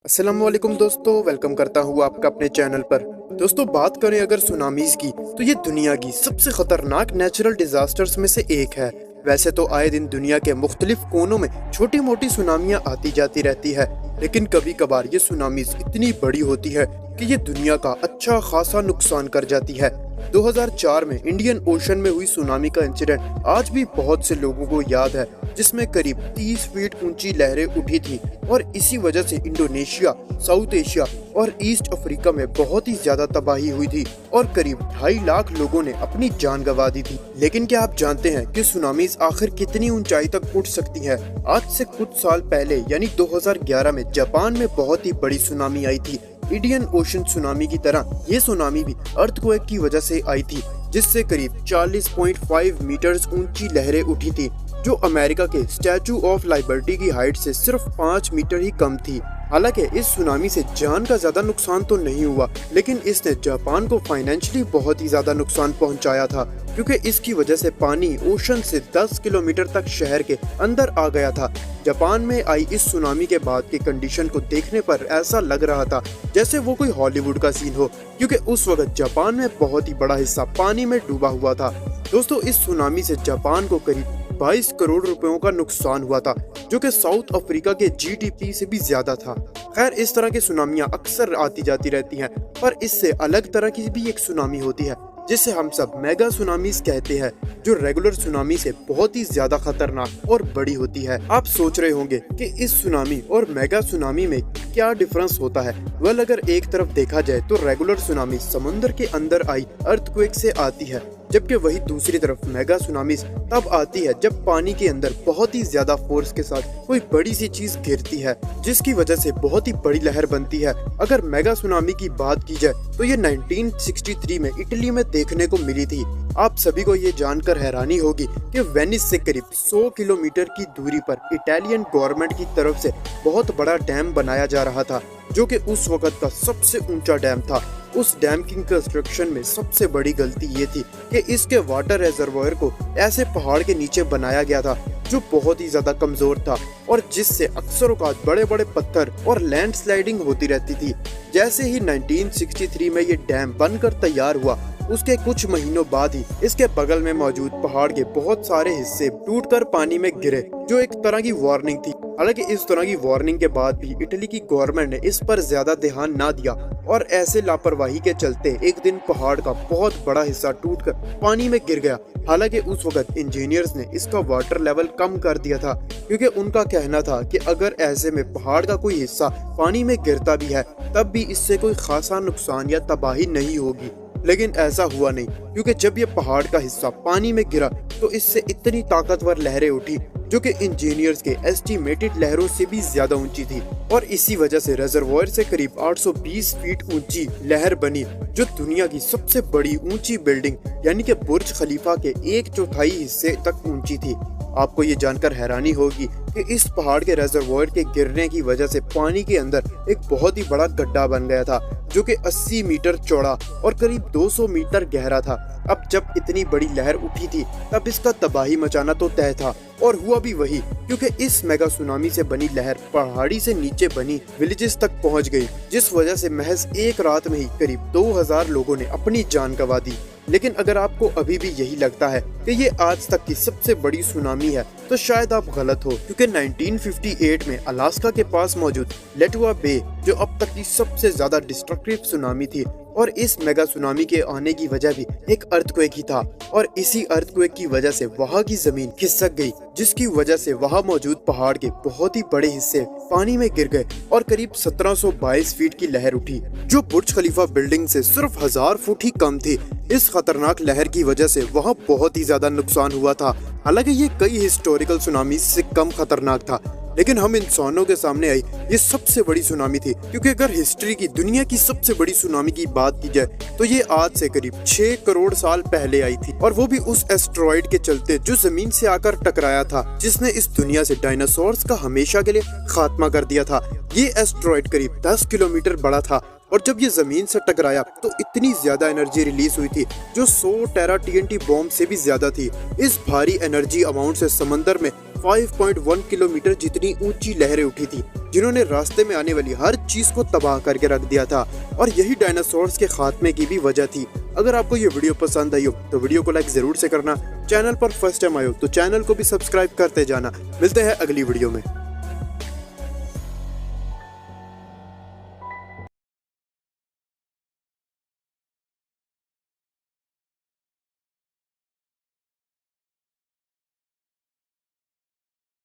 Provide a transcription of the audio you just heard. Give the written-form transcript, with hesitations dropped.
अस्सलामुअलैकुम दोस्तों, वेलकम करता हूँ आपका अपने चैनल पर। दोस्तों, बात करें अगर सुनामीज की तो ये दुनिया की सबसे खतरनाक नेचुरल डिजास्टर्स में से एक है। वैसे तो आए दिन दुनिया के मुख्तलिफ कोनों में छोटी मोटी सुनामियां आती जाती रहती है, लेकिन कभी कभार ये सुनामीज इतनी बड़ी होती है कि ये दुनिया का अच्छा खासा नुकसान कर जाती है। 2004 में इंडियन ओशन में हुई सुनामी का इंसिडेंट आज भी बहुत से लोगों को याद है, जिसमें करीब 30 फीट ऊंची लहरें उठी थी और इसी वजह से इंडोनेशिया, साउथ एशिया और ईस्ट अफ्रीका में बहुत ही ज्यादा तबाही हुई थी और करीब 2.5 लाख लोगों ने अपनी जान गंवा दी थी। लेकिन क्या आप जानते हैं कि सुनामीज आखिर कितनी ऊंचाई तक उठ सकती है? आज से कुछ साल पहले यानी 2011 में जापान में बहुत ही बड़ी सुनामी आई थी। इंडियन ओशन सुनामी की तरह ये सुनामी भी अर्थक्वेक की वजह से आई थी, जिससे करीब 40.5 मीटर्स ऊंची लहरें उठी थी, जो अमेरिका के स्टैचू ऑफ लिबर्टी की हाइट से सिर्फ 5 मीटर ही कम थी। हालांकि इस सुनामी से जान का ज्यादा नुकसान तो नहीं हुआ, लेकिन इसने जापान को फाइनेंशियली बहुत ही ज्यादा नुकसान पहुंचाया था, क्योंकि इसकी वजह से पानी ओशन से 10 किलोमीटर तक शहर के अंदर आ गया था। जापान में आई इस सुनामी के बाद की कंडीशन को देखने पर ऐसा लग रहा था जैसे वो कोई हॉलीवुड का सीन हो, क्योंकि उस वक्त जापान में बहुत ही बड़ा हिस्सा पानी में डूबा हुआ था। दोस्तों, इस सुनामी से जापान को करीब 22 करोड़ रुपयों का नुकसान हुआ था, जो कि साउथ अफ्रीका के जीडीपी से भी ज्यादा था। खैर, इस तरह की सुनामियां अक्सर आती जाती रहती हैं, पर इससे अलग तरह की भी एक सुनामी होती है जिसे हम सब मेगा सुनामीज कहते हैं, जो रेगुलर सुनामी से बहुत ही ज्यादा खतरनाक और बड़ी होती है। आप सोच रहे होंगे कि इस सुनामी और मेगा सुनामी में क्या डिफरेंस होता है? वेल, अगर एक तरफ देखा जाए तो रेगुलर सुनामी समुद्र के अंदर आई अर्थक्वेक से आती है, जबकि वही दूसरी तरफ मेगा सुनामीज तब आती है जब पानी के अंदर बहुत ही ज्यादा फोर्स के साथ कोई बड़ी सी चीज गिरती है, जिसकी वजह से बहुत ही बड़ी लहर बनती है। अगर मेगा सुनामी की बात की जाए तो ये 1963 में इटली में देखने को मिली थी। आप सभी को ये जानकर हैरानी होगी कि वेनिस से करीब 100 किलोमीटर की दूरी पर इटालियन गवर्नमेंट की तरफ से बहुत बड़ा डैम बनाया जा रहा था, जो कि उस वक्त का सबसे ऊंचा डैम था। उस डैम की कंस्ट्रक्शन में सबसे बड़ी गलती ये थी कि इसके वाटर रिजर्वोयर को ऐसे पहाड़ के नीचे बनाया गया था जो बहुत ही ज्यादा कमजोर था और जिससे अक्सर औकात बड़े बड़े पत्थर और लैंडस्लाइडिंग होती रहती थी। जैसे ही 1963 में ये डैम बनकर तैयार हुआ, उसके कुछ महीनों बाद ही इसके बगल में मौजूद पहाड़ के बहुत सारे हिस्से टूटकर पानी में गिरे, जो एक तरह की वार्निंग थी। हालांकि इस तरह की वार्निंग के बाद भी इटली की गवर्नमेंट ने इस पर ज्यादा ध्यान ना दिया और ऐसे लापरवाही के चलते एक दिन पहाड़ का बहुत बड़ा हिस्सा टूटकर पानी में गिर गया। हालांकि उस वक्त इंजीनियर्स ने इसका वाटर लेवल कम कर दिया था, क्योंकि उनका कहना था कि अगर ऐसे में पहाड़ का कोई हिस्सा पानी में गिरता भी है तब भी इससे कोई खासा नुकसान या तबाही नहीं होगी। लेकिन ऐसा हुआ नहीं, क्योंकि जब ये पहाड़ का हिस्सा पानी में गिरा तो इससे इतनी ताकतवर लहरें उठी जो कि इंजीनियर्स के एस्टिमेटेड लहरों से भी ज्यादा ऊंची थी, और इसी वजह से रिजर्वोयर से करीब 820 फीट ऊंची लहर बनी, जो दुनिया की सबसे बड़ी ऊंची बिल्डिंग यानी कि बुर्ज खलीफा के 1/4 हिस्से तक ऊंची थी। आपको ये जानकर हैरानी होगी कि इस पहाड़ के रिजर्वोयर के गिरने की वजह से पानी के अंदर एक बहुत ही बड़ा गड्ढा बन गया था, जो कि 80 मीटर चौड़ा और करीब 200 मीटर गहरा था। अब जब इतनी बड़ी लहर उठी थी तब इसका तबाही मचाना तो तय था, और हुआ भी वही, क्योंकि इस मेगा सुनामी से बनी लहर पहाड़ी से नीचे बनी विलेजेस तक पहुंच गई, जिस वजह से महज एक रात में ही करीब 2000 लोगों ने अपनी जान गंवा दी। लेकिन अगर आपको अभी भी यही लगता है कि ये आज तक की सबसे बड़ी सुनामी है, तो शायद आप गलत हो, क्योंकि 1958 में अलास्का के पास मौजूद लेटुआ बे जो अब तक की सबसे ज्यादा डिस्ट्रक्टिव सुनामी थी, और इस मेगा सुनामी के आने की वजह भी एक अर्थक्वेक ही था, और इसी अर्थक्वेक की वजह से वहाँ की जमीन खिसक गई, जिसकी वजह से वहाँ मौजूद पहाड़ के बहुत ही बड़े हिस्से पानी में गिर गए और करीब 1722 फीट की लहर उठी, जो बुर्ज खलीफा बिल्डिंग से सिर्फ 1000 फुट ही कम थी। इस खतरनाक लहर की वजह से वहाँ बहुत ही ज्यादा नुकसान हुआ था। हालांकि ये कई हिस्टोरिकल सुनामी से कम खतरनाक था, लेकिन हम इंसानों के सामने आई ये सबसे बड़ी सुनामी थी, क्योंकि अगर हिस्ट्री की दुनिया की सबसे बड़ी सुनामी की बात की जाए तो ये आज से करीब 6 करोड़ साल पहले आई थी, और वो भी उस एस्ट्रॉइड के चलते जो जमीन से आकर टकराया था, जिसने इस दुनिया से डायनासोर्स का हमेशा के लिए खात्मा कर दिया था। ये एस्ट्रॉइड करीब 10 किलोमीटर बड़ा था, और जब ये जमीन से टकराया तो इतनी ज्यादा एनर्जी रिलीज हुई थी जो 100 टेरा TNT बॉम्ब से भी ज्यादा थी। इस भारी एनर्जी अमाउंट से समंदर में 5.1 किलोमीटर जितनी ऊंची लहरें उठी थी, जिन्होंने रास्ते में आने वाली हर चीज को तबाह करके रख दिया था। और यही डायनासोर्स के खात्मे की भी वजह थी। अगर आपको ये वीडियो पसंद आई हो तो वीडियो को लाइक जरूर से करना। चैनल पर फर्स्ट टाइम आए हो तो चैनल को भी सब्सक्राइब करते जाना। मिलते हैं अगली वीडियो में।